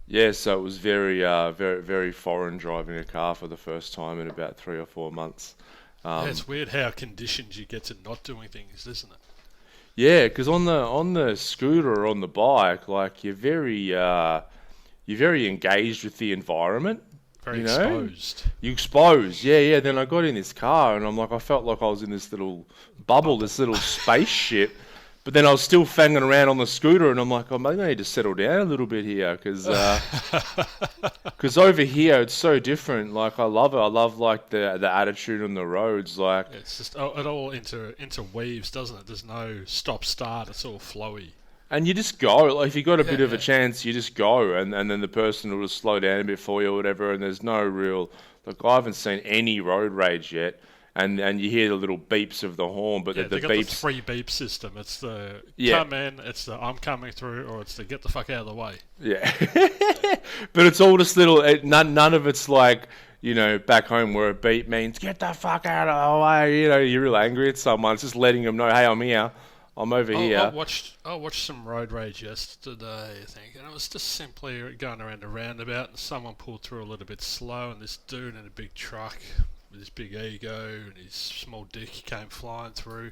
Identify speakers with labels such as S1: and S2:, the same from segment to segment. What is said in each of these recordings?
S1: Yeah, so it was very foreign driving a car for the first time in about 3 or 4 months.
S2: Yeah,
S1: Um,
S2: it's weird how conditioned you get to not doing things, isn't it?
S1: yeah, because on the scooter or on the bike, like you're very engaged with the environment.
S2: Very
S1: You know,
S2: exposed
S1: you expose. Yeah, yeah. Then I got in this car and I'm like, I felt like I was in this little bubble,
S2: bubble.
S1: this little spaceship. But then I was still fanging around on the scooter, and I'm like, oh, maybe I need to settle down a little bit here, because over here it's so different. Like I love it. I love like the attitude on the roads. Like,
S2: It's just it all interweaves, doesn't it? There's no stop start. It's all flowy.
S1: and you just go. Like if you got a
S2: Yeah,
S1: bit of a
S2: yeah.
S1: chance, you just go, and then the person will just slow down a bit for you or whatever. And there's no real like I haven't seen any road rage yet. And you hear the little beeps of the horn, but
S2: Yeah,
S1: the
S2: they got the
S1: beeps,
S2: three beep system. It's the
S1: yeah,
S2: come in, it's the I'm coming through, or it's the get the fuck out of the way.
S1: yeah. But it's all just little. None of it's like back home where a beep means get the fuck out of the way. You're real angry at someone. It's just letting them know, hey, I'm here. I'm over
S2: Oh, I
S1: here.
S2: watched I watched some road rage yesterday, I think, and it was just simply going around a roundabout, and someone pulled through a little bit slow, and this dude in a big truck with his big ego and his small dick came flying through,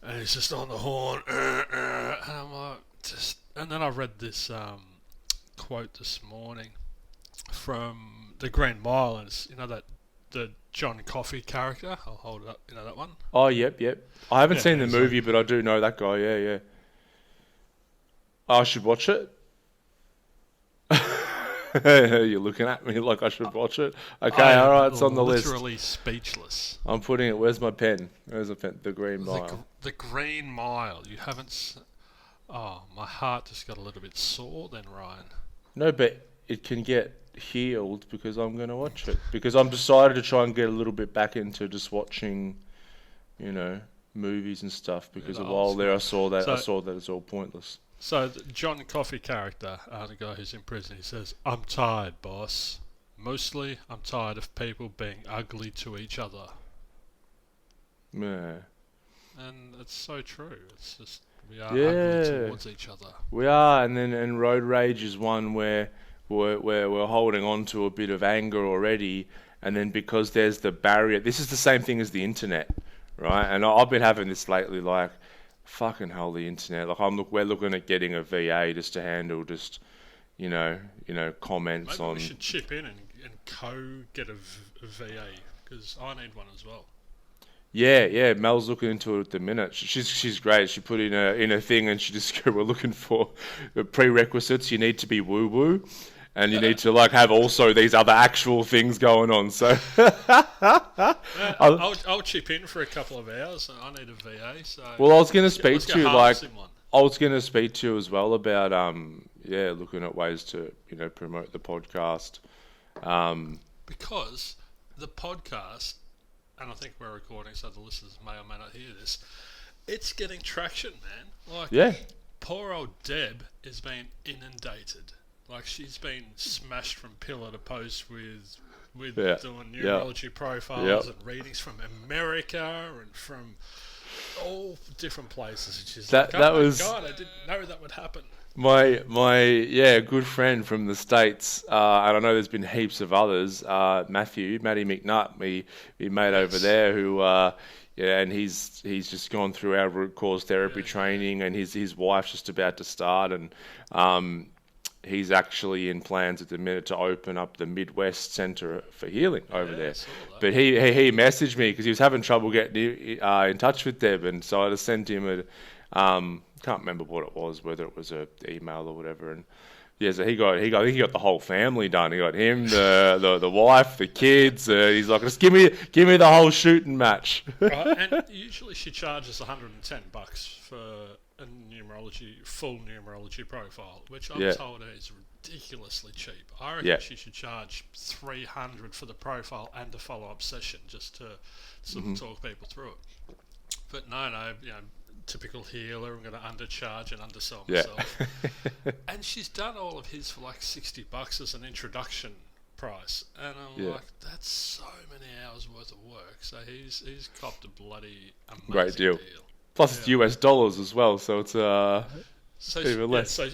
S2: and he's just on the horn, and I'm like, just. And then I read this quote this morning from the Green Mile, and it's, that the John Coffey character. I'll hold it up. You know that one?
S1: Oh, yep, yep. I haven't
S2: Yeah,
S1: seen the
S2: he's like,
S1: movie, but I do know that guy. Yeah, yeah. I should watch it. You're looking at me like I should watch it.
S2: I
S1: Okay, all
S2: am
S1: right, it's on the list.
S2: literally speechless.
S1: I'm putting it. Where's my pen? Where's the pen? The Green
S2: The
S1: Mile.
S2: the Green Mile. You haven't. Oh, my heart just got a little bit sore then, Ryan.
S1: No, but it can get healed because I'm going to watch it. Because I'm decided to try and get a little bit back into just watching, you know, movies and stuff.
S2: Yeah,
S1: Because
S2: the
S1: a
S2: old
S1: while there, I
S2: school.
S1: saw that
S2: So,
S1: it's all pointless.
S2: so the John Coffey character, the guy who's in prison, he says, "I'm tired, boss. Mostly, I'm tired of people being ugly to each other."
S1: Yeah,
S2: And it's so true. It's just we are ugly
S1: yeah,
S2: towards each other.
S1: we are. And road rage is one where we're holding on to a bit of anger already, and then because there's the barrier. This is the same thing as the internet, right? And I've been having this lately, like. Fucking hell, the internet! Like we're looking at getting a VA just to handle just comments
S2: Maybe we
S1: on.
S2: should chip in and get a VA because I need one as well.
S1: Yeah, yeah. Mel's looking into it at the minute. She's great. She put in a thing, and she just we're looking for the prerequisites. You need to be woo woo, and you need to like have also these other actual things going on. So I'll,
S2: I'll chip in for a couple of hours. I need a VA, so
S1: well, I was going to speak
S2: let's
S1: to
S2: go
S1: you like
S2: harvesting one.
S1: I was going to speak to you as well about yeah, looking at ways to promote the podcast. Um,
S2: Because the podcast, and I think we're recording, so the listeners may or may not hear this. It's getting traction, man. Like
S1: yeah,
S2: poor old Deb is being inundated. Like she's been smashed from pillar to post with
S1: yeah,
S2: doing
S1: yeah,
S2: numerology
S1: yeah.
S2: profiles and readings from America and from all different places. And she's
S1: That
S2: like,
S1: that
S2: "Oh my
S1: was
S2: god, I didn't know that would happen."
S1: my yeah good friend from the States, and I know there's been heaps of others. Matty McNutt, we made over
S2: Yes.
S1: there who. Yeah, and he's just gone through our root cause therapy
S2: Yeah, yeah.
S1: training, and his wife's just about to start, and he's actually in plans at the minute to open up the Midwest Center for Healing over
S2: Yeah, I
S1: there.
S2: saw that.
S1: But he messaged me because he was having trouble getting in touch with Deb, and so I just sent him can't remember what it was, whether it was a email or whatever, and yeah, so I think he got the whole family done. He got him, the wife, the kids. He's like, just give me the whole shooting match.
S2: Right, and usually she charges $110 for a full numerology profile, which I'm
S1: Yeah,
S2: told is ridiculously cheap. I reckon
S1: yeah.
S2: she should charge $300 for the profile and a follow-up session just to sort
S1: Hmm.
S2: of talk people through it. But no, typical healer. I'm going to undercharge and undersell
S1: Yeah.
S2: myself. And she's done all of his for like $60 as an introduction price, and I'm
S1: Yeah.
S2: like, that's so many hours worth of work. So he's copped a bloody
S1: Great
S2: amazing
S1: deal.
S2: deal.
S1: Plus it's
S2: Yeah.
S1: US dollars as well, so it's Even less.
S2: So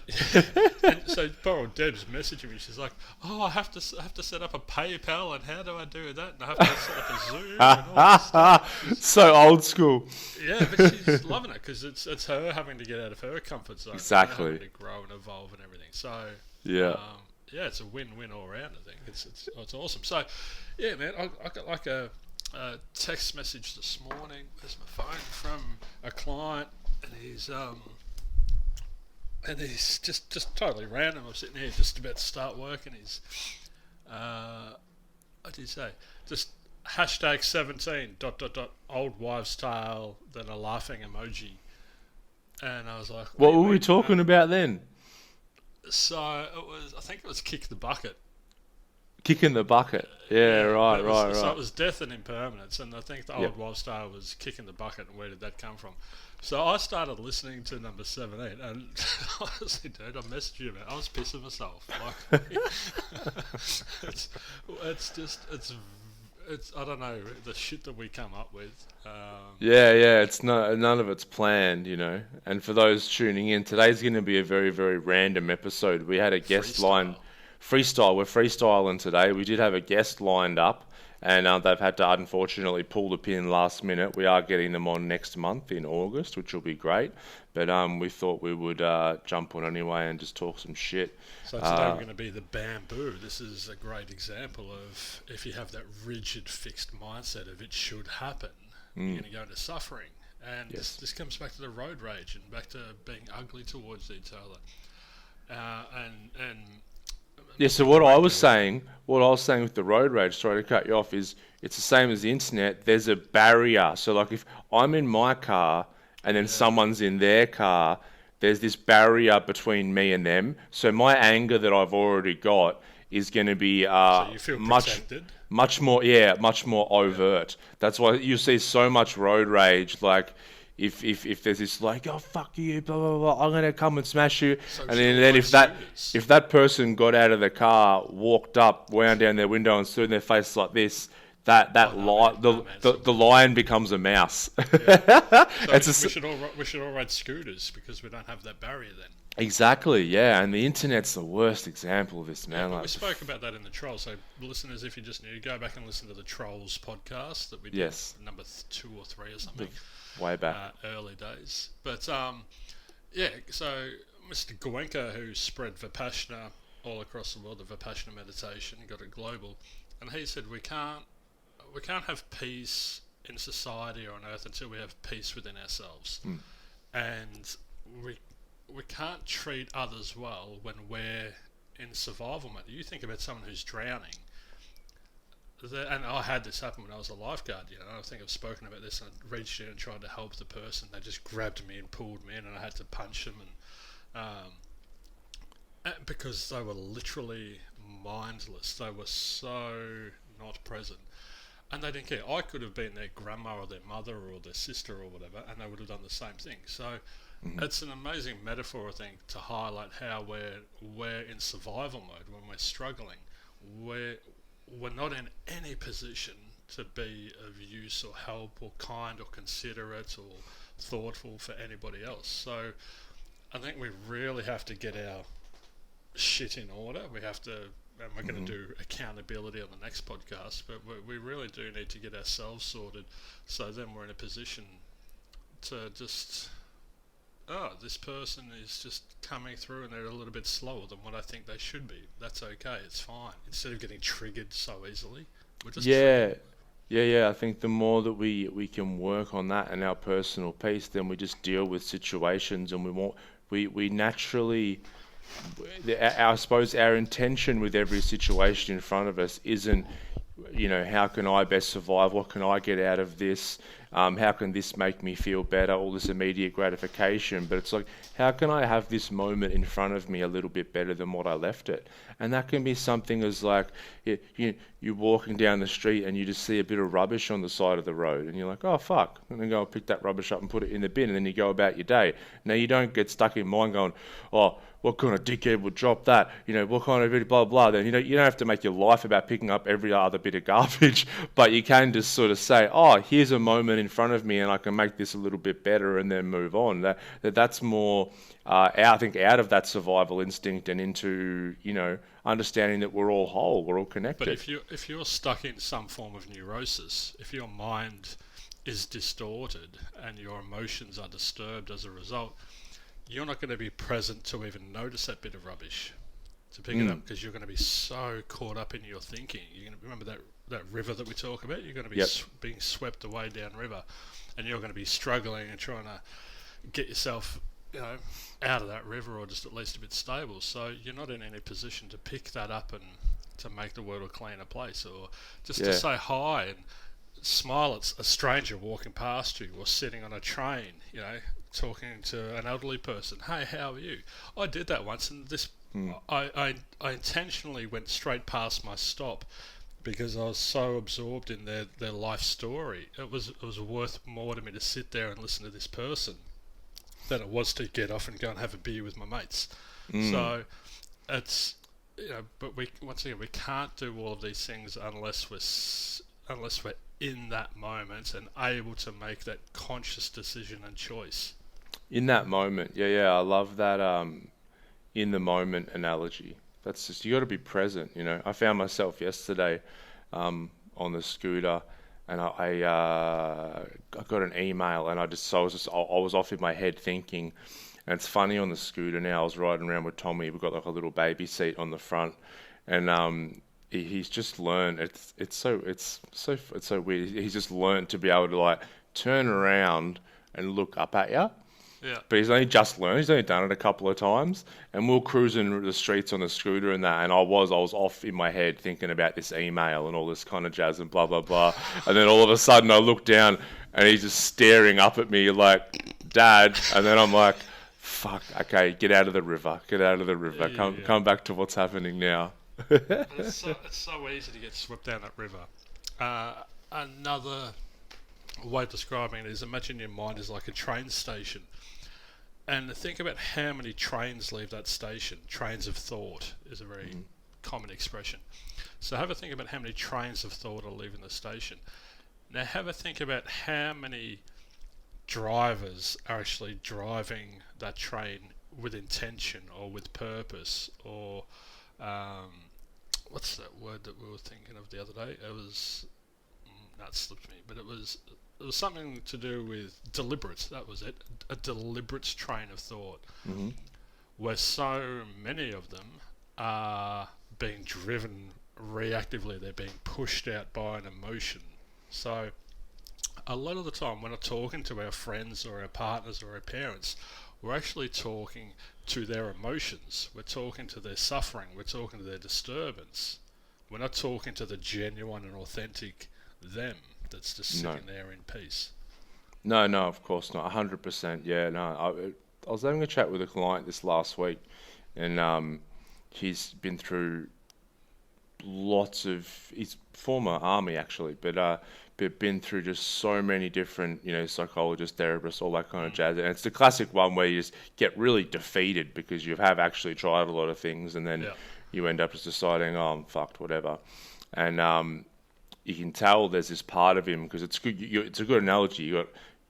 S2: poor old Deb's messaging me. She's like, "Oh, I have to set up a PayPal, and how do I do that? And I have to set up a Zoom and all this stuff."
S1: So old school.
S2: Yeah, but she's loving it because it's her having to get out of her comfort zone.
S1: Exactly.
S2: Having to grow and evolve and everything. So
S1: yeah.
S2: It's a win-win all around. I think it's awesome. So, yeah, man, I got like a text message this morning. There's my phone from a client, and he's just totally random. I'm sitting here just about to start work, and he's what did he say? Just #17 ... old wives' tale, then a laughing emoji, and I was like,
S1: what were we talking about then?
S2: So I think it was kick the bucket.
S1: Kicking the bucket. Yeah, right.
S2: So it was death and impermanence, and I think the old wives' tale was kicking the bucket, and where did that come from? So I started listening to number 17, and honestly, dude, I messaged you, man. I was pissing myself. Like, it's I don't know, the shit that we come up with.
S1: It's none of it's planned, you know. And for those tuning in, today's going to be a very, very random episode. We had a guest line. Freestyle. We're freestyling today. We did have a guest lined up, and they've had to unfortunately pull the pin last minute. We are getting them on next month in August, which will be great. But we thought we would jump on anyway and just talk some shit.
S2: So today we're going to be the bamboo. This is a great example of if you have that rigid, fixed mindset of it should happen, you're going to go into suffering. And this comes back to the road rage and back to being ugly towards each other.
S1: So what I was saying with the road rage, sorry to cut you off, is it's the same as the internet. There's a barrier. So like if I'm in my car and then someone's in their car, there's this barrier between me and them. So my anger that I've already got is going to be
S2: so you feel
S1: much more overt. That's why you see so much road rage. Like if there's this like, oh fuck you, blah blah blah, I'm gonna come and smash you, and then if that person got out of the car, walked up, wound down their window, and stood in their face like this. The lion becomes a mouse.
S2: So we should all ride scooters because we don't have that barrier then.
S1: Exactly, yeah, and the internet's the worst example of this, man.
S2: We spoke about that in the Trolls, so listeners, if you just need to go back and listen to the Trolls podcast that we did, number 2 or 3 or something,
S1: way back,
S2: early days. But so Mr. Goenka, who spread Vipassana all across the world, the Vipassana meditation, got it global, and he said we can't have peace in society or on earth until we have peace within ourselves. And we can't treat others well when we're in survival mode. You think about someone who's drowning, and I had this happen when I was a lifeguard, you know. I think I've spoken about this, and I reached in and tried to help the person. They just grabbed me and pulled me in, and I had to punch them, and because they were literally mindless. They were so not present. And they didn't care. I could have been their grandma or their mother or their sister or whatever, and they would have done the same thing. So it's an amazing metaphor, I think, to highlight how we're in survival mode when we're struggling. We're not in any position to be of use or help or kind or considerate or thoughtful for anybody else. So I think we really have to get our shit in order. We have to... and we're going to do accountability on the next podcast, but we really do need to get ourselves sorted, so then we're in a position to just, this person is just coming through and they're a little bit slower than what I think they should be. That's okay, it's fine. Instead of getting triggered so easily, we're just
S1: I think the more that we can work on that and our personal peace, then we just deal with situations, and we naturally... I suppose our intention with every situation in front of us isn't, you know, how can I best survive? What can I get out of this? How can this make me feel better? All this immediate gratification. But it's like, how can I have this moment in front of me a little bit better than what I left it? And that can be something as like, you're walking down the street and you just see a bit of rubbish on the side of the road, and you're like, oh fuck, and then go and pick that rubbish up and put it in the bin, and then you go about your day. Now you don't get stuck in mind going, oh, what kind of dickhead would drop that? What kind of blah, blah. Then, you don't have to make your life about picking up every other bit of garbage, but you can just sort of say, oh, here's a moment in front of me and I can make this a little bit better and then move on. That's more, I think, out of that survival instinct and into, understanding that we're all whole, we're all connected.
S2: But if you're stuck in some form of neurosis, if your mind is distorted and your emotions are disturbed as a result, you're not going to be present to even notice that bit of rubbish, to pick it up, because you're going to be so caught up in your thinking. You're going to remember that river that we talk about. You're going to be being swept away downriver, and you're going to be struggling and trying to get yourself out of that river, or just at least a bit stable. So you're not in any position to pick that up and to make the world a cleaner place, or just to say hi and smile at a stranger walking past you, or sitting on a train, talking to an elderly person. Hey, how are you? I did that once, and I intentionally went straight past my stop because I was so absorbed in their life story. It was worth more to me to sit there and listen to this person than it was to get off and go and have a beer with my mates. So it's but we can't do all of these things unless we're in that moment and able to make that conscious decision and choice.
S1: In that moment, I love that in the moment analogy. That's just, you got to be present. I found myself yesterday on the scooter, and I got an email, and I was off in my head thinking. And it's funny, on the scooter now, I was riding around with Tommy. We've got like a little baby seat on the front, and he's just learned. It's so weird. He's just learned to be able to like turn around and look up at you.
S2: Yeah.
S1: But he's only just learned. He's only done it a couple of times, and we're cruising the streets on the scooter and that. And I was off in my head thinking about this email and all this kind of jazz and blah blah blah. And then all of a sudden I look down and he's just staring up at me like, Dad. And then I'm like, fuck. Okay, get out of the river. Get out of the river. Come back to what's happening now.
S2: It's so easy to get swept down that river. Another way of describing it is, imagine your mind is like a train station, and think about how many trains leave that station. Trains of thought is a very common expression. So have a think about how many trains of thought are leaving the station. Now have a think about how many drivers are actually driving that train with intention or with purpose, or what's that word that we were thinking of the other day? It was that slipped me, but it was something to do with deliberate. That was it. A deliberate train of thought, where so many of them are being driven reactively. They're being pushed out by an emotion. So a lot of the time when we're talking to our friends or our partners or our parents, we're actually talking to their emotions. We're talking to their suffering. We're talking to their disturbance. We're not talking to the genuine and authentic them that's just sitting there in peace.
S1: No, of course not. 100%. Yeah, no. I was having a chat with a client this last week, and he's been through he's former army actually, but been through just so many different, psychologists, therapists, all that kind of jazz. And it's the classic one where you just get really defeated because you have actually tried a lot of things, and then you end up just deciding, oh, I'm fucked, whatever. And you can tell there's this part of him, because it's good. It's a good analogy.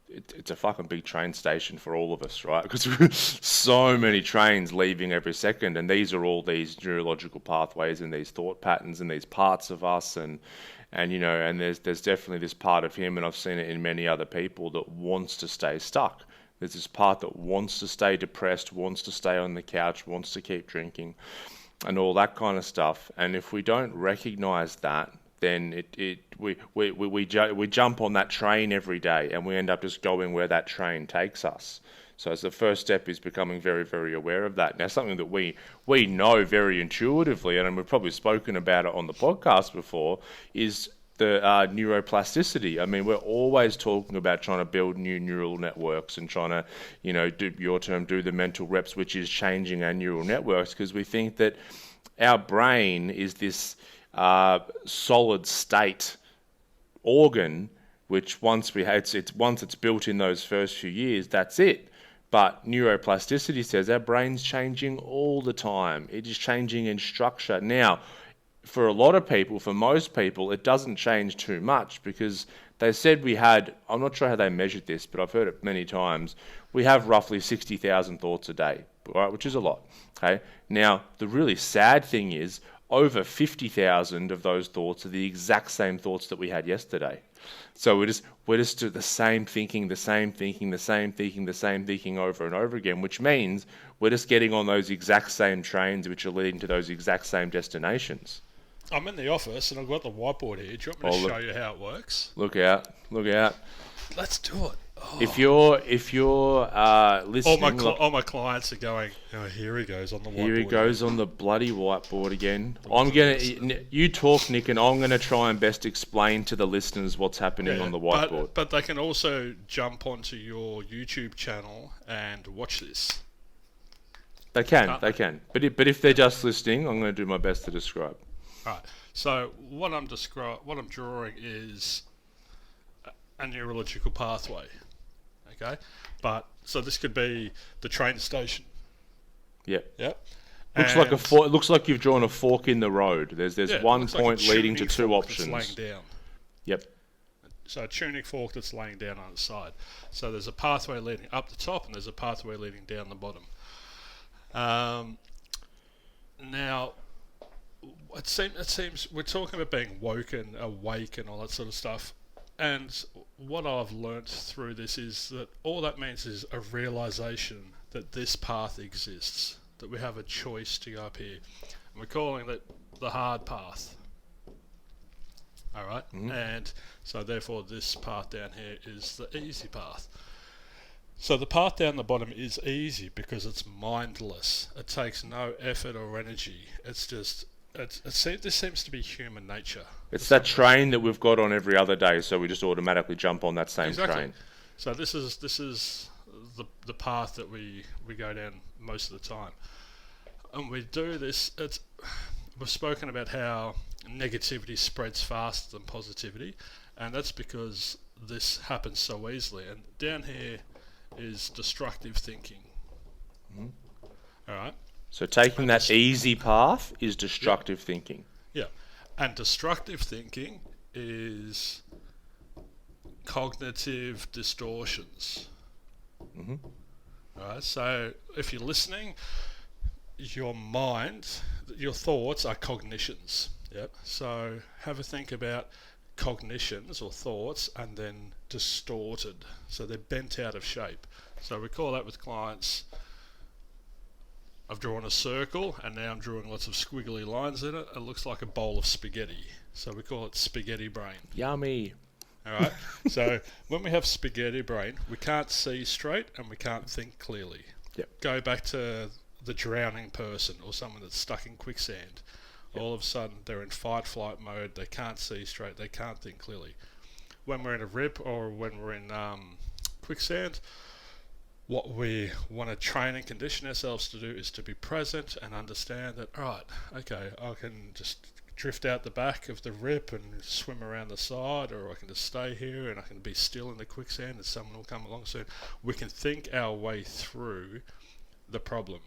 S1: It's a fucking big train station for all of us, right? Because so many trains leaving every second, and these are all these neurological pathways and these thought patterns and these parts of us, and there's definitely this part of him, and I've seen it in many other people, that wants to stay stuck. There's this part that wants to stay depressed, wants to stay on the couch, wants to keep drinking, and all that kind of stuff. And if we don't recognize that, then we jump on that train every day, and we end up just going where that train takes us. So the first step is becoming very, very aware of that. Now, something that we know very intuitively, and we've probably spoken about it on the podcast before, is the neuroplasticity. I mean, we're always talking about trying to build new neural networks and trying to, do the mental reps, which is changing our neural networks, because we think that our brain is this solid state organ, which once it's built in those first few years, that's it. But neuroplasticity says our brain's changing all the time. It is changing in structure. Now, for a lot of people, for most people, it doesn't change too much because they said we had, I'm not sure how they measured this, but I've heard it many times, we have roughly 60,000 thoughts a day, all right, which is a lot. Okay. Now, the really sad thing is over 50,000 of those thoughts are the exact same thoughts that we had yesterday. So we're just do the same thinking, the same thinking, the same thinking, the same thinking over and over again, which means we're just getting on those exact same trains which are leading to those exact same destinations.
S2: I'm in the office and I've got the whiteboard here. Do you want me to show you how it works?
S1: Look out.
S2: Let's do it. Oh.
S1: If you're listening,
S2: all my clients are going, oh, here he goes on the whiteboard.
S1: Here he goes on the bloody whiteboard again. You talk, Nick, and I'm going to try and best explain to the listeners what's happening on the whiteboard.
S2: But they can also jump onto your YouTube channel and watch this.
S1: They can. But if they're just listening, I'm going to do my best to describe.
S2: All right. So what I'm drawing is a neurological pathway. Okay, but so this could be the train station.
S1: Yep.
S2: Yep.
S1: It looks like you've drawn a fork in the road. There's one point leading to two options.
S2: Laying down.
S1: Yep.
S2: So a tuning fork that's laying down on its side. So there's a pathway leading up the top, and there's a pathway leading down the bottom. Now, it seems we're talking about being woken, awake, and all that sort of stuff. And what I've learnt through this is that all that means is a realisation that this path exists, that we have a choice to go up here. And we're calling it the hard path. All right? Mm-hmm. And so therefore this path down here is the easy path. So the path down the bottom is easy because it's mindless. It takes no effort or energy. It's just... this seems to be human nature.
S1: It's that train that we've got on every other day, so we just automatically jump on that same train.
S2: So this is the path that we go down most of the time, and we do this. We've spoken about how negativity spreads faster than positivity, and that's because this happens so easily. And down here is destructive thinking. Mm-hmm. All right.
S1: So taking that easy path is destructive thinking.
S2: Yeah. And destructive thinking is cognitive distortions. Mm-hmm. All right. So if you're listening, your mind, your thoughts are cognitions. Yep. So have a think about cognitions or thoughts and then distorted. So they're bent out of shape. So we call that with clients... I've drawn a circle and now I'm drawing lots of squiggly lines in it. It looks like a bowl of spaghetti. So we call it spaghetti brain.
S1: Yummy.
S2: Alright, so when we have spaghetti brain, we can't see straight and we can't think clearly.
S1: Yep.
S2: Go back to the drowning person or someone that's stuck in quicksand. Yep. All of a sudden they're in fight-flight mode, they can't see straight, they can't think clearly. When we're in a rip or when we're in quicksand, what we want to train and condition ourselves to do is to be present and understand that, right, okay, I can just drift out the back of the rip and swim around the side, or I can just stay here and I can be still in the quicksand and someone will come along soon. We can think our way through the problem.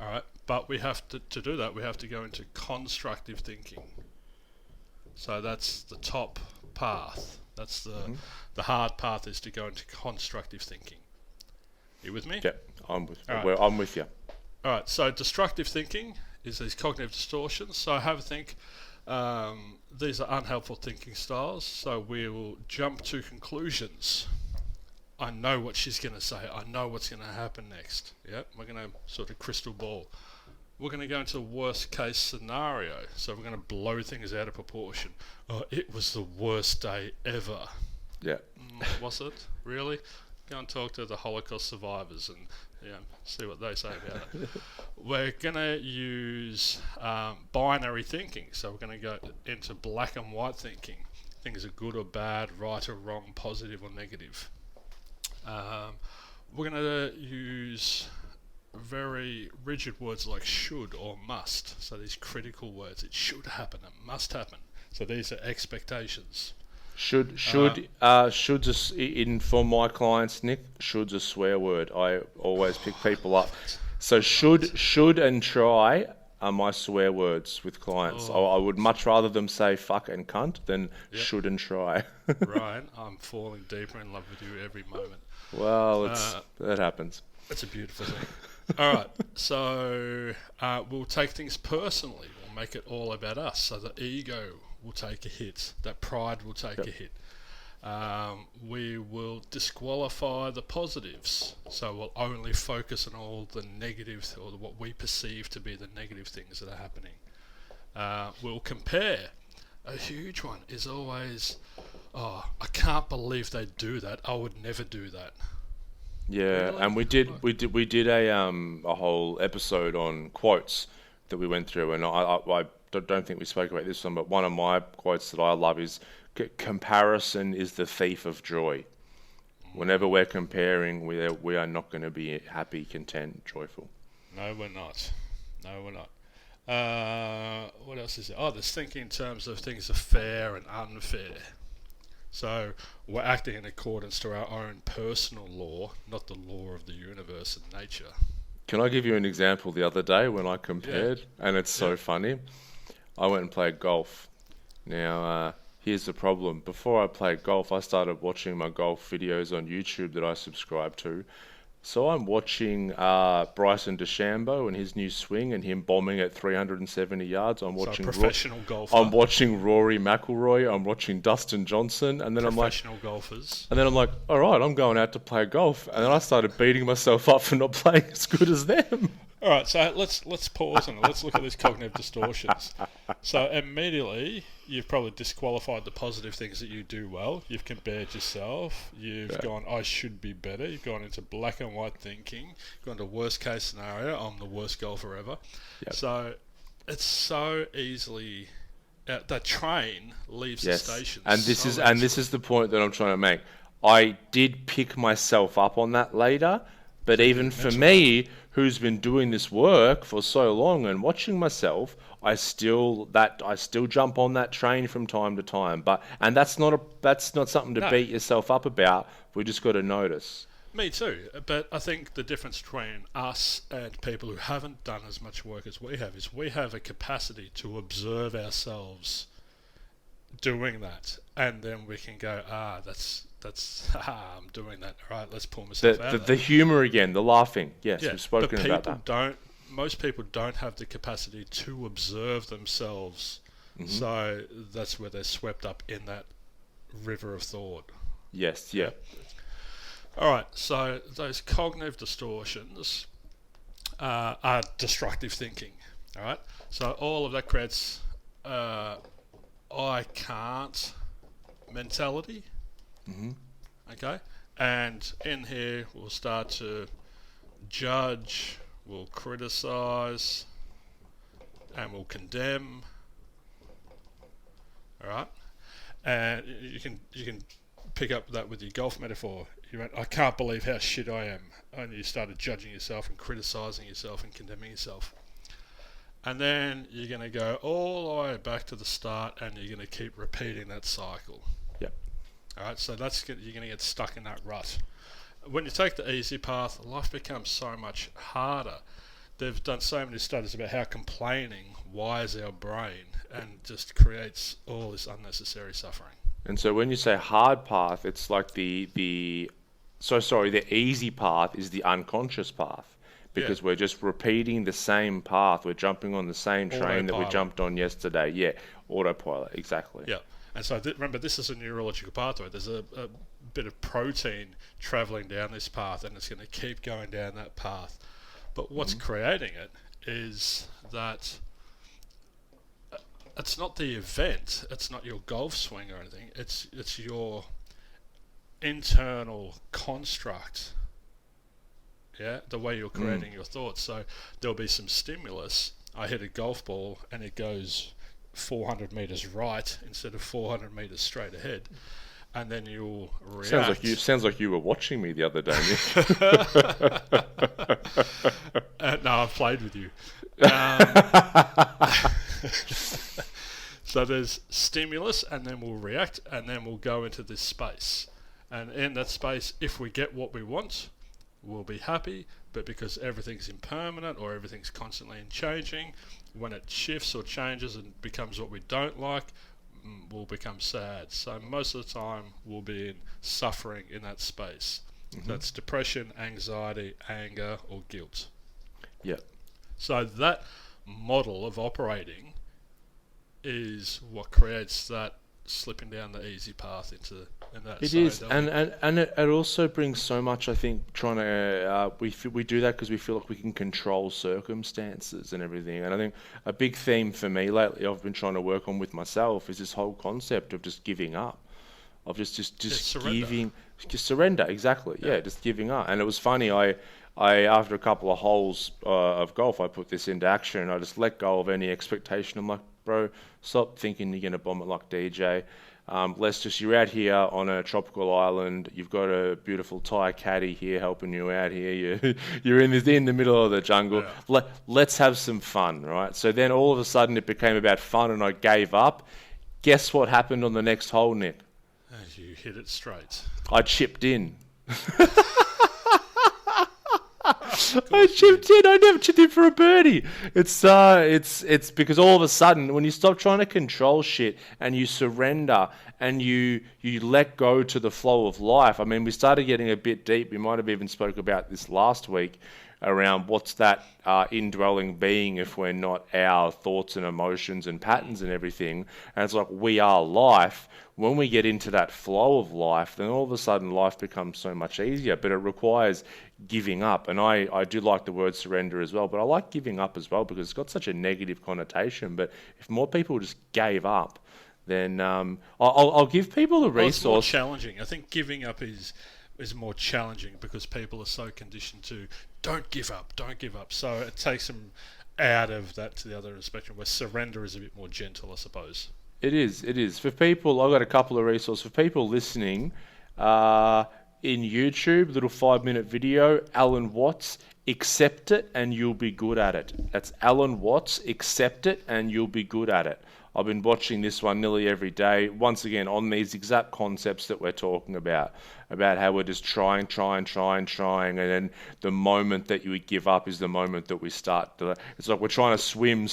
S2: All right, but we have to do that, we have to go into constructive thinking. So that's the top path. That's the hard path, is to go into constructive thinking. You with me?
S1: Yeah, I'm with you.
S2: All right, so destructive thinking is these cognitive distortions. So have a think. These are unhelpful thinking styles. So we will jump to conclusions. I know what she's going to say. I know what's going to happen next. Yep, we're going to sort of crystal ball. We're going to go into the worst case scenario. So we're going to blow things out of proportion. Oh, it was the worst day ever.
S1: Yeah.
S2: Was it? Really? Go and talk to the Holocaust survivors and see what they say about it. We're going to use binary thinking. So we're going to go into black and white thinking. Things are good or bad, right or wrong, positive or negative. We're going to use very rigid words like should or must. So these critical words, it should happen, it must happen. So these are expectations.
S1: For my clients, Nick, should's a swear word. I always pick people up. So should and try are my swear words with clients. I would much rather them say fuck and cunt than should and try.
S2: Ryan, I'm falling deeper in love with you every moment.
S1: Well, that happens.
S2: It's a beautiful thing. All right, so we'll take things personally. We'll make it all about us. So the ego will take a hit. That pride will take a hit. We will disqualify the positives. So we'll only focus on all the negatives, or what we perceive to be the negative things that are happening. We'll compare. A huge one is always, I can't believe they do that. I would never do that.
S1: Yeah, really? And we did a whole episode on quotes that we went through, and I don't think we spoke about this one, but one of my quotes that I love is, comparison is the thief of joy. Whenever we're comparing, we are not going to be happy, content, joyful.
S2: No, we're not. What else is there? There's thinking in terms of things are fair and unfair. So we're acting in accordance to our own personal law, not the law of the universe and nature.
S1: Can I give you an example the other day when I compared? And it's so funny. I went and played golf. Now, here's the problem. Before I played golf, I started watching my golf videos on YouTube that I subscribe to. So I'm watching Bryson DeChambeau and his new swing and him bombing at 370 yards. I'm watching
S2: professional golfer.
S1: I'm watching Rory McIlroy. I'm watching Dustin Johnson, and then
S2: professional golfers.
S1: And then I'm like, all right, I'm going out to play golf. And then I started beating myself up for not playing as good as them.
S2: All right, so let's pause and let's look at these cognitive distortions. So immediately, you've probably disqualified the positive things that you do well. You've compared yourself. You've gone, I should be better. You've gone into black and white thinking. You've gone to worst case scenario. I'm the worst golfer ever. Yep. So it's so easily that train leaves the station.
S1: And this is the point that I'm trying to make. I did pick myself up on that later, but even for me, who's been doing this work for so long and watching myself, I still jump on that train from time to time. And that's not something to beat yourself up about. We just got to notice.
S2: Me too. But I think the difference between us and people who haven't done as much work as we have is we have a capacity to observe ourselves doing that, and then we can go, that's I'm doing that. All right, let's pull myself out.
S1: The humour again, the laughing. Yes, we've spoken about that.
S2: Most people don't have the capacity to observe themselves, so that's where they're swept up in that river of thought.
S1: Yes, yeah.
S2: All right, so those cognitive distortions are destructive thinking. All right, so all of that creates I can't mentality. Okay, and in here we'll start to judge, we'll criticize, and we'll condemn. All right, and you can pick up that with your golf metaphor. You went, I can't believe how shit I am, and you started judging yourself and criticizing yourself and condemning yourself. And then you're going to go all the way back to the start, and you're going to keep repeating that cycle.
S1: Yep.
S2: All right, so you're going to get stuck in that rut. When you take the easy path, life becomes so much harder. They've done so many studies about how complaining wires our brain and just creates all this unnecessary suffering.
S1: And so when you say hard path, it's like the easy path is the unconscious path. Because we're just repeating the same path. We're jumping on the same train that we jumped on yesterday. Yeah, autopilot, exactly.
S2: Yeah, and so remember, this is a neurological pathway. There's a bit of protein travelling down this path, and it's going to keep going down that path. But what's creating it is that it's not the event. It's not your golf swing or anything. It's your internal construct. Yeah, the way you're creating your thoughts. So there'll be some stimulus. I hit a golf ball and it goes 400 meters right instead of 400 meters straight ahead, and then you'll react.
S1: Sounds like you were watching me the other day, Nick.
S2: No, I've played with you. So there's stimulus, and then we'll react, and then we'll go into this space. And in that space, if we get what we want, we'll be happy. But because everything's impermanent or everything's constantly changing, when it shifts or changes and becomes what we don't like, we'll become sad. So most of the time, we'll be in suffering in that space. That's depression, anxiety, anger, or guilt.
S1: Yep.
S2: So that model of operating is what creates that slipping down the easy path into that.
S1: It is, and it also brings so much. I think trying to we do that because we feel like we can control circumstances and everything. And I think a big theme for me lately, I've been trying to work on with myself, is this whole concept of just giving up, of just giving, just surrender. Exactly, yeah, just giving up. And it was funny. I after a couple of holes of golf, I put this into action. I just let go of any expectation. I'm like, bro, stop thinking you're gonna bomb it like DJ. You're out here on a tropical island. You've got a beautiful Thai caddy here helping you out here. You're in the middle of the jungle. Yeah. Let's have some fun, right? So then all of a sudden it became about fun, and I gave up. Guess what happened on the next hole, Nick?
S2: As you hit it straight.
S1: I chipped in. I chipped in. I never chipped in for a birdie. It's because all of a sudden, when you stop trying to control shit and you surrender and you let go to the flow of life. I mean, we started getting a bit deep. We might have even spoke about this last week around what's that indwelling being if we're not our thoughts and emotions and patterns and everything. And it's like we are life. When we get into that flow of life, then all of a sudden life becomes so much easier, but it requires giving up. And I do like the word surrender as well, but I like giving up as well because it's got such a negative connotation. But if more people just gave up, then I'll give people a resource.
S2: It's more challenging. I think giving up is more challenging because people are so conditioned to don't give up. So it takes them out of that to the other spectrum, where surrender is a bit more gentle, I suppose.
S1: It is. For people, I've got a couple of resources. For people listening, in YouTube, little 5-minute video, Alan Watts, Accept It and You'll Be Good at It. That's Alan Watts, Accept It and You'll Be Good at It. I've been watching this one nearly every day, once again, on these exact concepts that we're talking about how we're just trying, and then the moment that you give up is the moment that we start to, it's like we're trying to swim,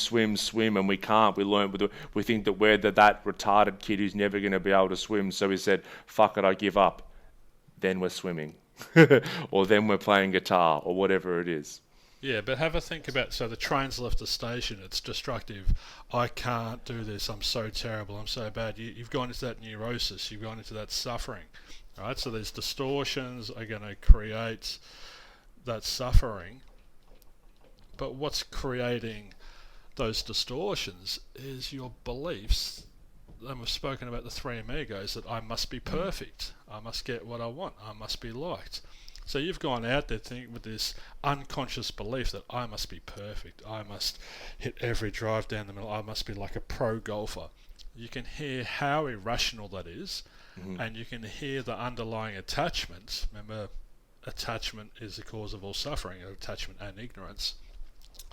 S1: and we can't. We think that we're that retarded kid who's never going to be able to swim, so we said, fuck it, I give up. Then we're swimming. Or then we're playing guitar, or whatever it is.
S2: Yeah, but have a think about, so the train's left the station, it's destructive, I can't do this, I'm so terrible, I'm so bad. You've gone into that neurosis, you've gone into that suffering, right? So these distortions are going to create that suffering, but what's creating those distortions is your beliefs. And we've spoken about the three amigos, that I must be perfect, I must get what I want, I must be liked. So you've gone out there with this unconscious belief that I must be perfect, I must hit every drive down the middle, I must be like a pro golfer. You can hear how irrational that is, and you can hear the underlying attachments. Remember, attachment is the cause of all suffering, attachment and ignorance.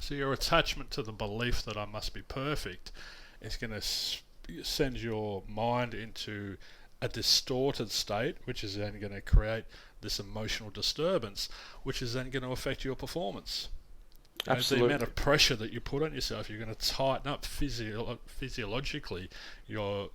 S2: So your attachment to the belief that I must be perfect is going to send your mind into a distorted state, which is then going to create this emotional disturbance, which is then going to affect your performance.
S1: Absolutely.
S2: The amount of pressure that you put on yourself, you're going to tighten up physiologically. You're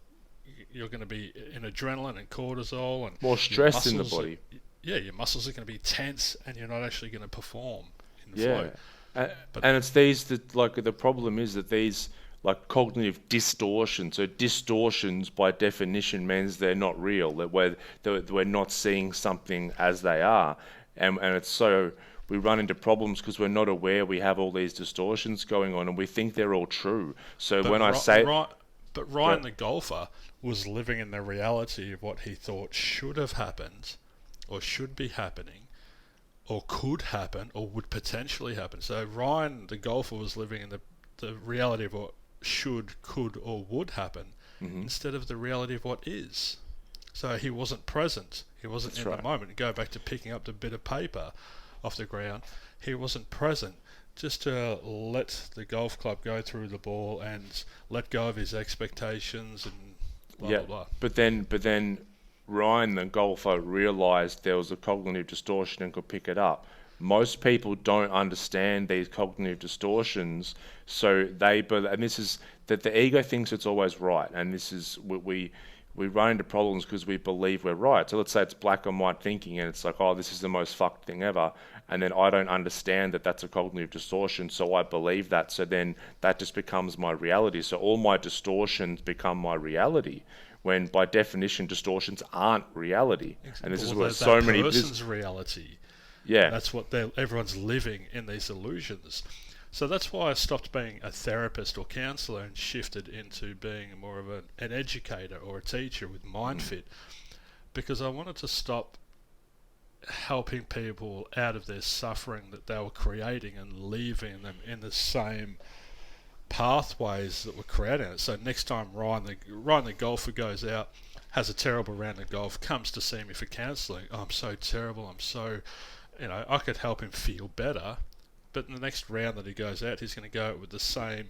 S2: going to be in adrenaline and cortisol and
S1: more stress in the body.
S2: Your muscles are going to be tense, and you're not actually going to perform in the flow.
S1: And it's these that, like, the problem is that these, like, cognitive distortions. So distortions, by definition, means they're not real. That we're not seeing something as they are, and it's so we run into problems because we're not aware we have all these distortions going on, and we think they're all true. So but when I say,
S2: but Ryan the golfer was living in the reality of what he thought should have happened, or should be happening, or could happen, or would potentially happen. So Ryan the golfer was living in the reality of what should, could, or would happen, instead of the reality of what is. So he wasn't present. He wasn't the moment. Go back to picking up the bit of paper off the ground. He wasn't present just to let the golf club go through the ball and let go of his expectations and blah, blah, blah.
S1: But then Ryan, the golfer, realised there was a cognitive distortion and could pick it up. Most people don't understand these cognitive distortions, so and this is that the ego thinks it's always right, and this is we run into problems because we believe we're right. So let's say it's black and white thinking, and it's like, oh, this is the most fucked thing ever, and then I don't understand that that's a cognitive distortion, so I believe that. So then that just becomes my reality. So all my distortions become my reality, when by definition distortions aren't reality. And this is where so many
S2: person's reality.
S1: Yeah,
S2: that's what everyone's living in, these illusions. So that's why I stopped being a therapist or counsellor and shifted into being more of an educator or a teacher with Myndfit, because I wanted to stop helping people out of their suffering that they were creating and leaving them in the same pathways that were creating it. So next time Ryan the golfer goes out, has a terrible round of golf, comes to see me for counselling, oh, I'm so terrible, I'm so... I could help him feel better, but in the next round that he goes out, he's going to go out with the same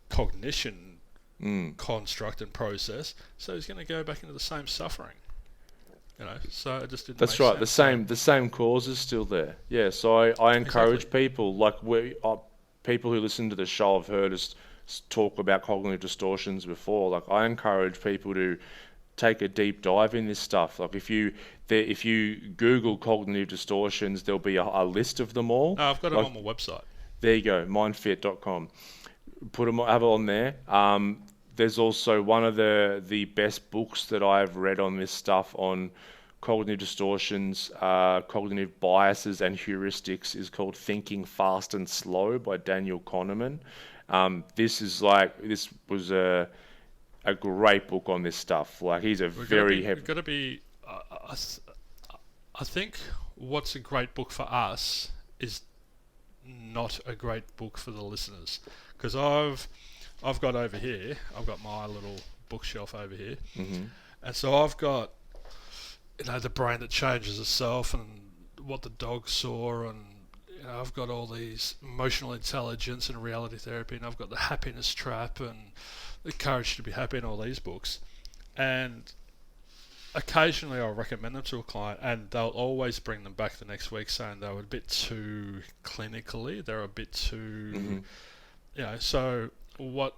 S2: cognition construct and process, so he's going to go back into the same suffering. So it just didn't.
S1: That's
S2: make
S1: right.
S2: sense.
S1: The same cause is still there. Yeah. So I encourage people, like people who listen to the show have heard us talk about cognitive distortions before. Like, I encourage people to take a deep dive in this stuff. Like, if you Google cognitive distortions, there'll be a list of them all.
S2: I've got them on my website.
S1: There you go, myndfit.com. Have it on there. There's also one of the best books that I've read on this stuff on cognitive distortions, cognitive biases and heuristics is called Thinking Fast and Slow by Daniel Kahneman. This was a great book on this stuff. Like, he's a very heavy...
S2: Got to be... I think what's a great book for us is not a great book for the listeners. Because I've got over here, I've got my little bookshelf over here. Mm-hmm. And so I've got, The Brain That Changes Itself and What the Dog Saw, and I've got all these emotional intelligence and reality therapy, and I've got The Happiness Trap and The Courage to Be Happy and all these books. And occasionally I'll recommend them to a client, and they'll always bring them back the next week saying they were a bit too clinically, they're a bit too... So what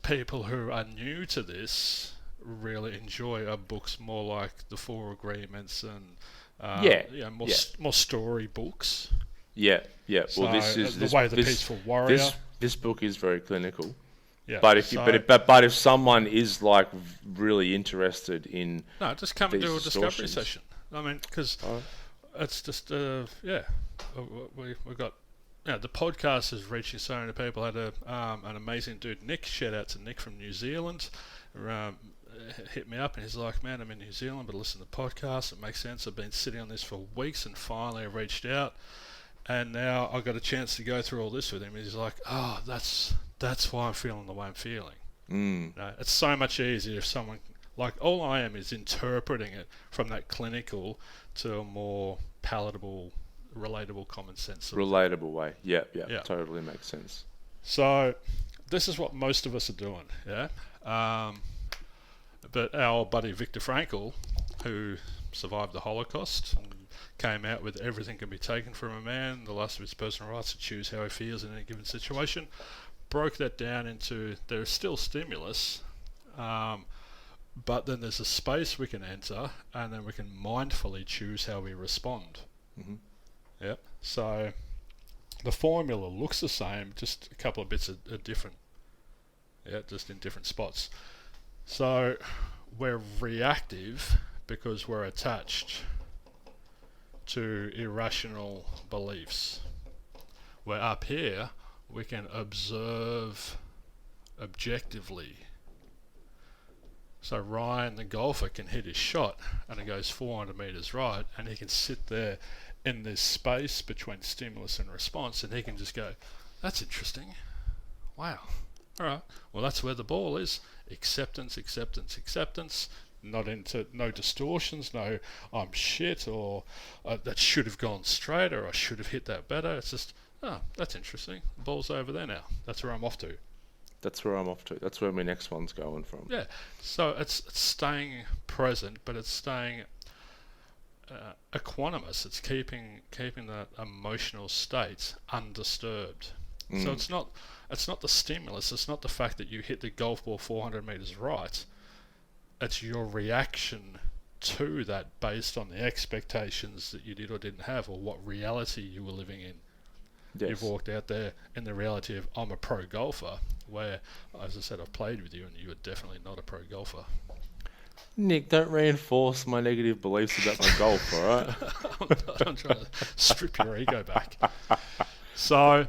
S2: people who are new to this really enjoy are books more like The Four Agreements and more story books.
S1: Yeah.
S2: So
S1: Well, The Peaceful
S2: Warrior.
S1: This book is very clinical.
S2: Yeah.
S1: But if someone is like really interested in...
S2: No, just come and do a discovery session. I mean, because it's just we've got... the podcast is reaching so many people. I had an amazing dude, Nick. Shout out to Nick from New Zealand. Hit me up and he's like, man, I'm in New Zealand, but listen to the podcast. It makes sense. I've been sitting on this for weeks and finally I reached out. And now I got a chance to go through all this with him. He's like, oh, that's why I'm feeling the way I'm feeling. It's so much easier if someone... Like, all I am is interpreting it from that clinical to a more palatable... relatable, common sense.
S1: Relatable way. Yeah. Totally makes sense.
S2: So, this is what most of us are doing, yeah? But our buddy Viktor Frankl, who survived the Holocaust and came out with everything can be taken from a man, the loss of his personal rights to choose how he feels in any given situation, broke that down into there's still stimulus, but then there's a space we can enter, and then we can mindfully choose how we respond. Mm-hmm. Yep. So the formula looks the same, just a couple of bits are different. Yeah, just in different spots. So we're reactive because we're attached to irrational beliefs. Where up here we can observe objectively. So Ryan the golfer can hit his shot and it goes 400 metres right, and he can sit there in this space between stimulus and response, and he can just go, that's interesting. Wow. All right. Well, that's where the ball is. Acceptance. No distortions, no I'm shit, or that should have gone straight, or I should have hit that better. It's just, Oh, that's interesting. The ball's over there now. That's where I'm off to.
S1: That's where I'm off to. That's where my next one's going from.
S2: Yeah. So it's staying present, but it's staying equanimous. It's keeping that emotional state undisturbed. So it's not the stimulus. It's not the fact that you hit the golf ball 400 meters right. It's your reaction to that based on the expectations that you did or didn't have, or what reality you were living in.
S1: Yes.
S2: You've walked out there in the reality of I'm a pro golfer, where, as I said, I've played with you and you are definitely not a pro golfer.
S1: Nick, don't reinforce my negative beliefs about my golf, alright?
S2: I'm trying to strip your ego back. So,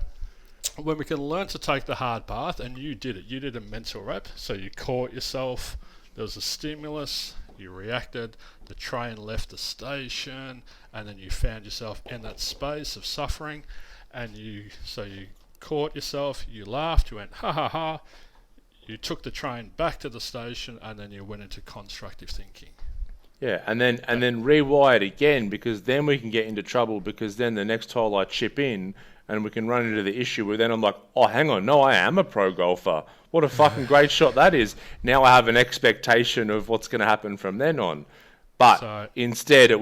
S2: when we can learn to take the hard path, and you did it, you did a mental rep, so you caught yourself, there was a stimulus, you reacted, the train left the station, and then you found yourself in that space of suffering, and you caught yourself, you laughed, you went ha ha ha, you took the train back to the station, and then you went into constructive thinking.
S1: Yeah, and then rewire it again, because then we can get into trouble, because then the next hole I chip in and we can run into the issue where then I'm like, oh, hang on, no, I am a pro golfer. What a fucking great shot that is. Now I have an expectation of what's going to happen from then on. But
S2: So-
S1: instead, it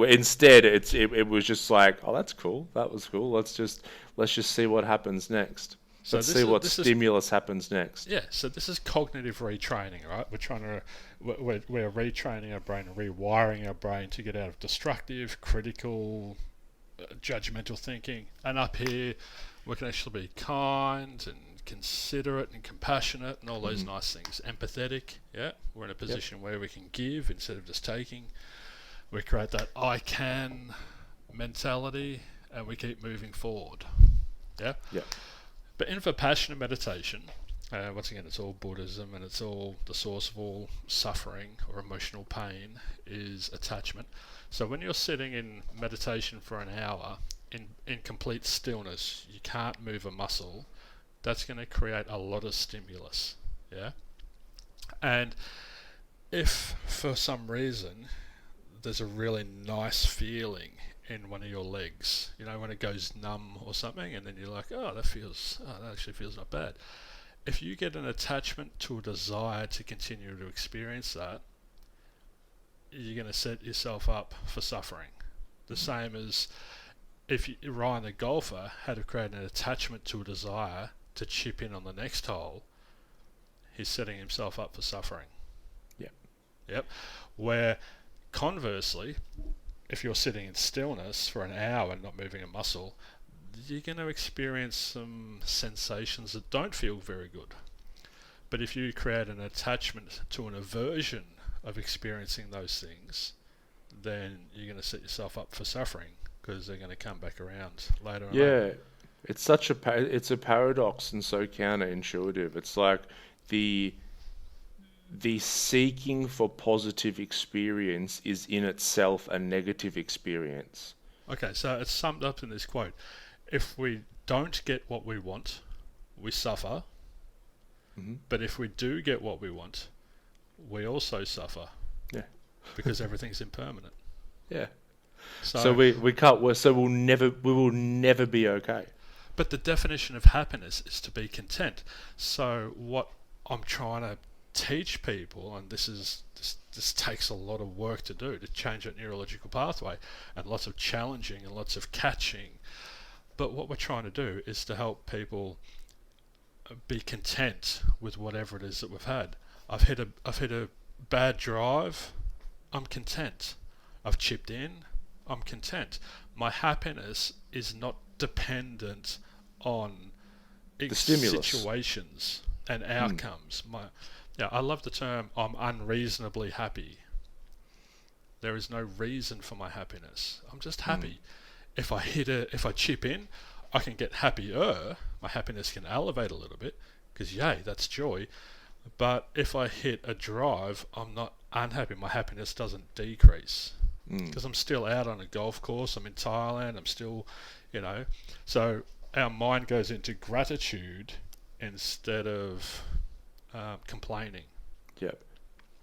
S1: was just like, oh, that's cool. That was cool. Let's just see what happens next.
S2: So
S1: Let's
S2: this
S1: see
S2: is-
S1: what
S2: this is-
S1: stimulus happens next.
S2: Yeah, so this is cognitive retraining, right? We're retraining our brain, rewiring our brain to get out of destructive, critical, judgmental thinking. And up here, we can actually be kind and considerate and compassionate and all those nice things. Empathetic, yeah. We're in a position where we can give instead of just taking. We create that I can mentality, and we keep moving forward. Yeah.
S1: Yeah.
S2: But in Vipassana meditation, once again, it's all Buddhism, and it's all the source of all suffering or emotional pain is attachment. So when you're sitting in meditation for an hour in complete stillness, you can't move a muscle, that's going to create a lot of stimulus. Yeah. And if for some reason there's a really nice feeling in one of your legs, you know, when it goes numb or something, and then you're like, that actually feels not bad. If you get an attachment to a desire to continue to experience that, you're going to set yourself up for suffering. The same as if Ryan the golfer had to create an attachment to a desire to chip in on the next hole, he's setting himself up for suffering. Yep. Where conversely, if you're sitting in stillness for an hour and not moving a muscle, you're going to experience some sensations that don't feel very good. But if you create an attachment to an aversion of experiencing those things, then you're going to set yourself up for suffering, because they're going to come back around later on.
S1: Yeah, it's it's a paradox and so counterintuitive. It's like the seeking for positive experience is in itself a negative experience.
S2: Okay, so it's summed up in this quote. If we don't get what we want, we suffer. But if we do get what we want, we also suffer.
S1: Yeah.
S2: Because everything's impermanent.
S1: Yeah.
S2: So
S1: we will never be okay.
S2: But the definition of happiness is to be content. So what I'm trying to teach people, and this takes a lot of work to do, to change that neurological pathway, and lots of challenging and lots of catching. But what we're trying to do is to help people be content with whatever it is that we've had. I've hit a bad drive, I'm content. I've chipped in, I'm content. My happiness is not dependent on
S1: the stimulus,
S2: situations and outcomes. I love the term I'm unreasonably happy. There is no reason for my happiness. I'm just happy. If I chip in, I can get happier. My happiness can elevate a little bit, because yay, that's joy. But if I hit a drive, I'm not unhappy. My happiness doesn't decrease, because I'm still out on a golf course. I'm in Thailand. I'm still, So our mind goes into gratitude instead of complaining.
S1: Yep.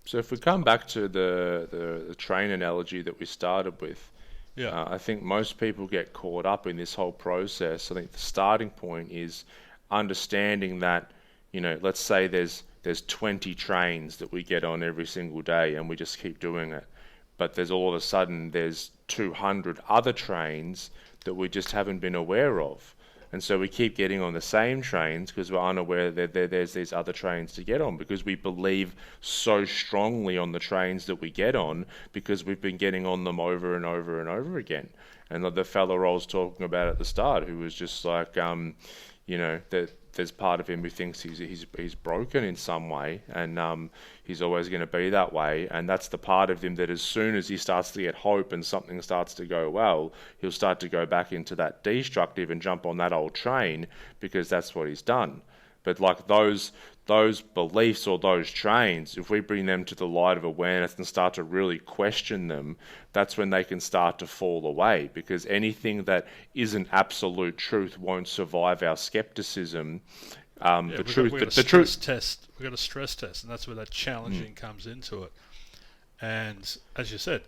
S1: So if we come back to the train analogy that we started with,
S2: Yeah.
S1: I think most people get caught up in this whole process. I think the starting point is understanding that, let's say there's 20 trains that we get on every single day and we just keep doing it. But there's all of a sudden there's 200 other trains that we just haven't been aware of. And so we keep getting on the same trains because we're unaware that there's these other trains to get on, because we believe so strongly on the trains that we get on because we've been getting on them over and over and over again. And the fella I was talking about at the start, who was just like, that there's part of him who thinks he's broken in some way, and he's always going to be that way. And that's the part of him that as soon as he starts to get hope and something starts to go well, he'll start to go back into that destructive and jump on that old train because that's what he's done. But like those beliefs or those trains, if we bring them to the light of awareness and start to really question them, that's when they can start to fall away, because anything that isn't absolute truth won't survive our skepticism. The truth.
S2: We've got a stress test, and that's where that challenging comes into it. And as you said,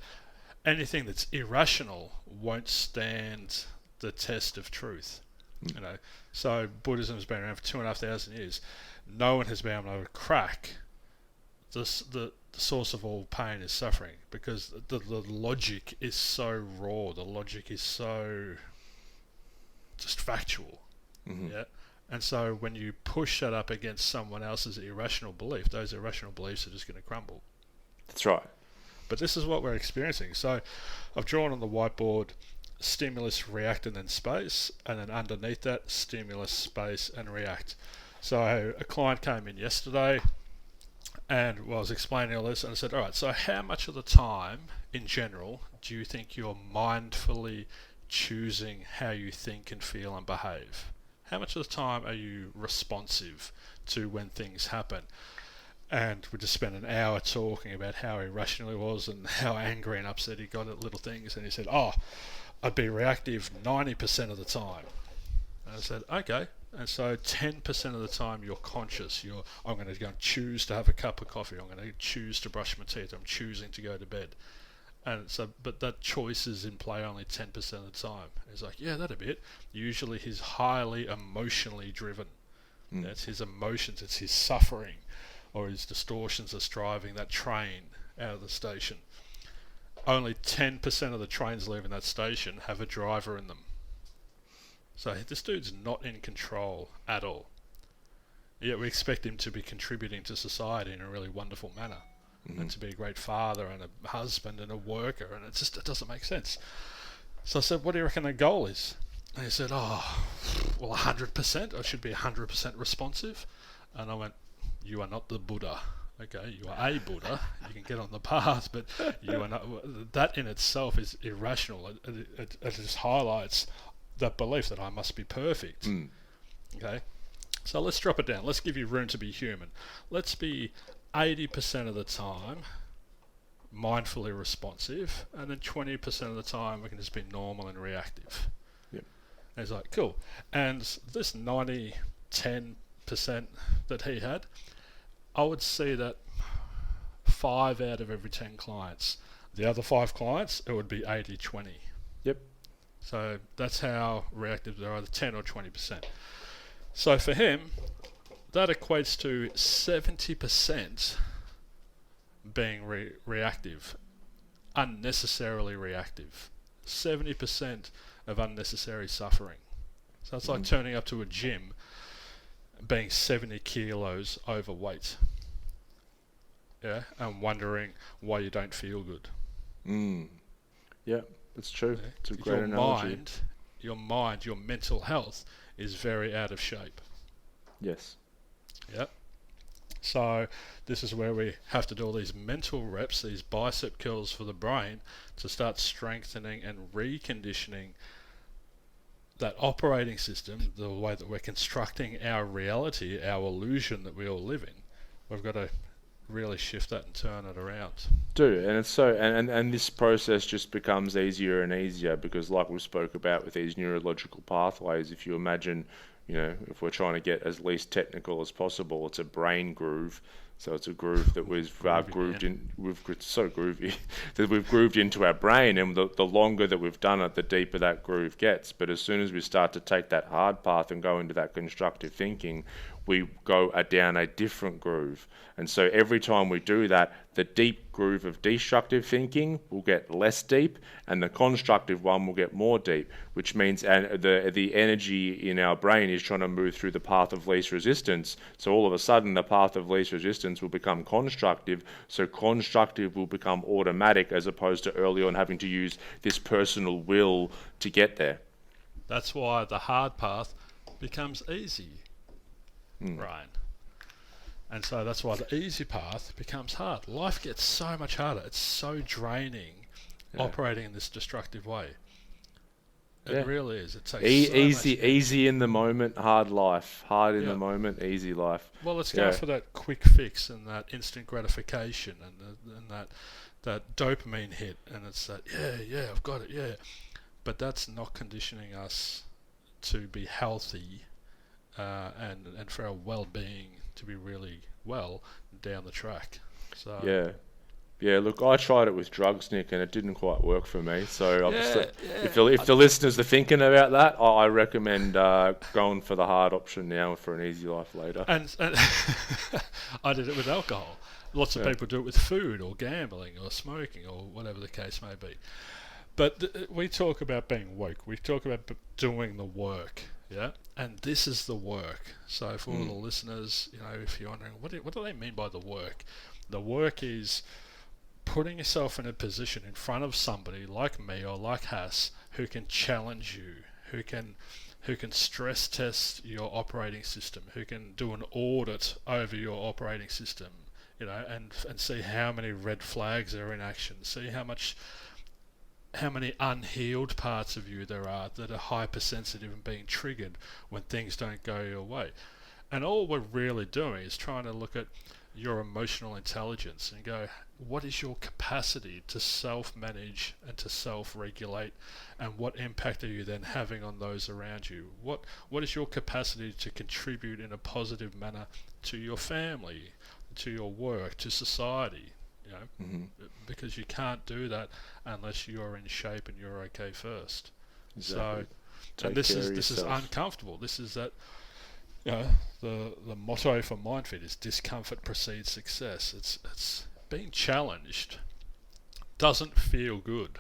S2: anything that's irrational won't stand the test of truth. So Buddhism's been around for 2,500 years. No one has been able to crack the source of all pain is suffering, because the logic is so raw. The logic is so just factual. Yeah. And so when you push that up against someone else's irrational belief, those irrational beliefs are just going to crumble.
S1: That's right.
S2: But this is what we're experiencing. So I've drawn on the whiteboard stimulus, react, and then space, and then underneath that, stimulus, space, and react. So a client came in yesterday, and I was explaining all this, and I said, all right, so how much of the time, in general, do you think you're mindfully choosing how you think and feel and behave? How much of the time are you responsive to when things happen? And we just spent an hour talking about how irrational he was and how angry and upset he got at little things, and he said, I'd be reactive 90% of the time. And I said, okay. And so 10% of the time you're conscious. I'm going to go and choose to have a cup of coffee. I'm going to choose to brush my teeth. I'm choosing to go to bed. And so, but that choice is in play only 10% of the time. He's like, yeah, that a bit. Usually he's highly emotionally driven. That's his emotions. It's his suffering or his distortions that's driving that train out of the station. Only 10% of the trains leaving that station have a driver in them. So this dude's not in control at all. Yet we expect him to be contributing to society in a really wonderful manner, and to be a great father and a husband and a worker, and it doesn't make sense. So I said, what do you reckon the goal is? And he said, 100%. I should be 100% responsive. And I went, you are not the Buddha. Okay, you are a Buddha. You can get on the path, but you are not. That in itself is irrational. It just highlights that belief that I must be perfect. Okay, so let's drop it down. Let's give you room to be human. Let's be 80% of the time mindfully responsive, and then 20% of the time we can just be normal and reactive.
S1: Yep.
S2: And he's like, cool. And this 10% that he had, I would see that 5 out of every 10 clients. The other 5 clients, it would be 80-20.
S1: Yep.
S2: So that's how reactive they're, either 10 or 20%. So for him, that equates to 70% being reactive, unnecessarily reactive. 70% of unnecessary suffering. So it's like turning up to a gym being 70 kilos overweight. Yeah, and wondering why you don't feel good.
S1: Yeah, that's true.
S2: Yeah.
S1: It's a great analogy.
S2: Your mental health is very out of shape.
S1: Yes.
S2: Yep. So this is where we have to do all these mental reps, these bicep curls for the brain, to start strengthening and reconditioning that operating system, the way that we're constructing our reality, our illusion that we all live in. We've got to really shift that and turn it around. And
S1: it's so, and this process just becomes easier and easier because, like we spoke about with these neurological pathways, if you imagine, if we're trying to get as least technical as possible, it's a brain groove. So it's a groove that we've grooved
S2: man.
S1: in. It's so groovy that we've grooved into our brain, and the longer that we've done it, the deeper that groove gets. But as soon as we start to take that hard path and go into that constructive thinking, we go down a different groove. And so every time we do that, the deep groove of destructive thinking will get less deep, and the constructive one will get more deep, which means the energy in our brain is trying to move through the path of least resistance. So all of a sudden, the path of least resistance will become constructive. So constructive will become automatic, as opposed to early on having to use this personal will to get there.
S2: That's why the hard path becomes easy, Ryan. And so that's why the easy path becomes hard. Life gets so much harder. It's so draining operating in this destructive way. It really is. It takes
S1: easy in the moment, hard life. Hard in the moment, easy life.
S2: Well, let's go for that quick fix and that instant gratification and that dopamine hit. And it's that, I've got it, But that's not conditioning us to be healthy and for our well-being to be really well down the track. So
S1: look, I tried it with drugs, Nick, and it didn't quite work for me. So if the listeners are thinking about that, I recommend going for the hard option now for an easy life later.
S2: And I did it with alcohol. Lots of people do it with food or gambling or smoking or whatever the case may be. But we talk about being woke. We talk about doing the work. Yeah, and this is the work. So for all the listeners, if you're wondering, what do they mean by the work? The work is putting yourself in a position in front of somebody like me or like Hass who can challenge you, who can stress test your operating system, who can do an audit over your operating system, and see how many red flags are in action, see how many unhealed parts of you there are that are hypersensitive and being triggered when things don't go your way. And all we're really doing is trying to look at your emotional intelligence and go, what is your capacity to self-manage and to self-regulate, and what impact are you then having on those around you? What is your capacity to contribute in a positive manner to your family, to your work, to society? Because you can't do that unless you're in shape and you're okay first. Exactly. So, and this is uncomfortable. This is that. The motto for Myndfit is discomfort precedes success. It's being challenged doesn't feel good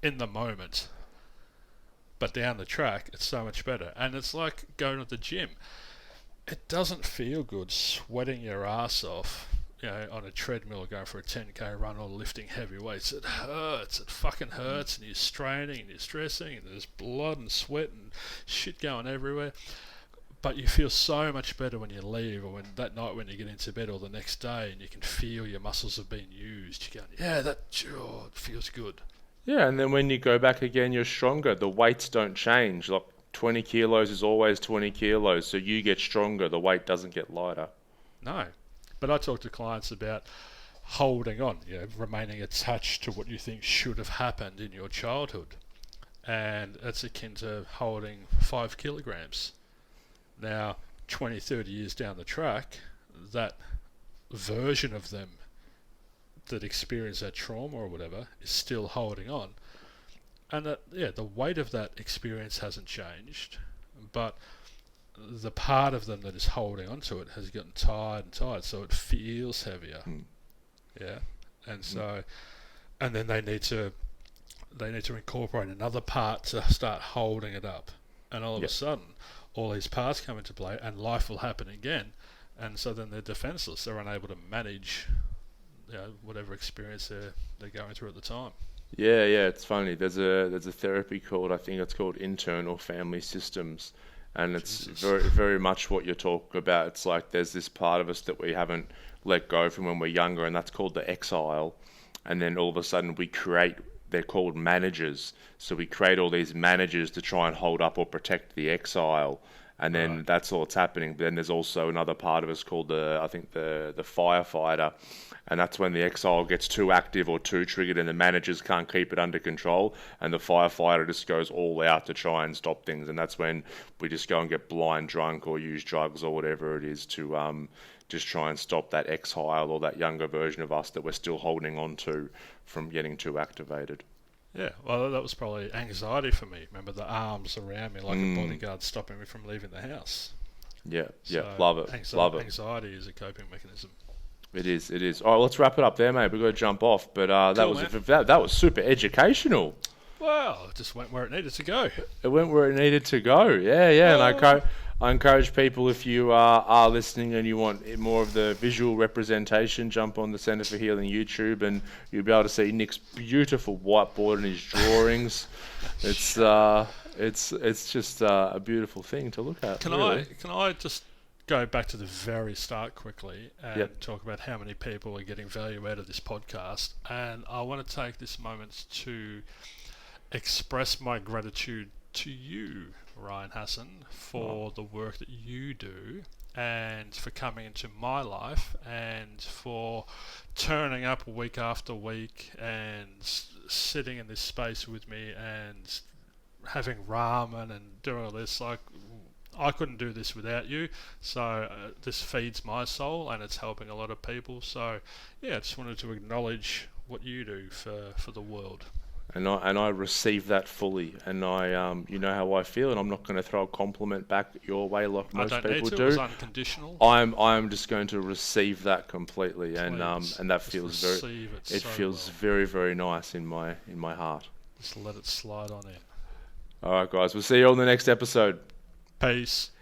S2: in the moment, but down the track it's so much better. And it's like going to the gym. It doesn't feel good sweating your ass off, on a treadmill going for a 10k run or lifting heavy weights. It hurts. It fucking hurts, and you're straining and you're stressing, and there's blood and sweat and shit going everywhere. But you feel so much better when you leave, or that night when you get into bed, or the next day, and you can feel your muscles have been used. You're going, it feels good.
S1: Yeah, and then when you go back again, you're stronger. The weights don't change. Like 20 kilos is always 20 kilos, so you get stronger. The weight doesn't get lighter.
S2: No. But I talk to clients about holding on, remaining attached to what you think should have happened in your childhood. And it's akin to holding 5 kilograms. Now, 20, 30 years down the track, that version of them that experienced that trauma or whatever is still holding on. And the weight of that experience hasn't changed, but the part of them that is holding onto it has gotten tired, so it feels heavier. And so, and then they need to incorporate another part to start holding it up, and all of a sudden all these parts come into play and life will happen again, and so then they're defenseless. They're unable to manage whatever experience they're going through at the time.
S1: Yeah, it's funny. There's a therapy called, I think it's called internal family systems. And it's very, very much what you're talking about. It's like there's this part of us that we haven't let go from when we're younger, and that's called the exile. And then all of a sudden they're called managers. So we create all these managers to try and hold up or protect the exile. And then that's all that's happening. But then there's also another part of us called the firefighter. And that's when the exile gets too active or too triggered and the managers can't keep it under control, and the firefighter just goes all out to try and stop things. And that's when we just go and get blind drunk or use drugs or whatever it is to just try and stop that exile or that younger version of us that we're still holding on to from getting too activated.
S2: Yeah, well, that was probably anxiety for me. Remember the arms around me like a bodyguard stopping me from leaving the house.
S1: Yeah, love it, love it.
S2: Anxiety is a coping mechanism.
S1: It is. All right, let's wrap it up there, mate. We've got to jump off, but
S2: Cool,
S1: that was super educational.
S2: Well, it just went where it needed to go.
S1: It went where it needed to go. Yeah. And I encourage people, if you are listening and you want more of the visual representation, jump on the Centre for Healing YouTube and you'll be able to see Nick's beautiful whiteboard and his drawings. It's just a beautiful thing to look at.
S2: Can I just go back to the very start quickly and talk about how many people are getting value out of this podcast? And I want to take this moment to express my gratitude to you, Ryan Hassan, for the work that you do and for coming into my life and for turning up week after week and sitting in this space with me and having ramen and doing all this. Like, I couldn't do this without you, so this feeds my soul and it's helping a lot of people. So yeah, I just wanted to acknowledge what you do for the world.
S1: And I receive that fully, and you know how I feel, and I'm not going to throw a compliment back your way like most people do.
S2: It's unconditional.
S1: I'm just going to receive that completely, and that feels very, very nice in my heart.
S2: Just let it slide on in.
S1: All right, guys, we'll see you on the next episode.
S2: Peace.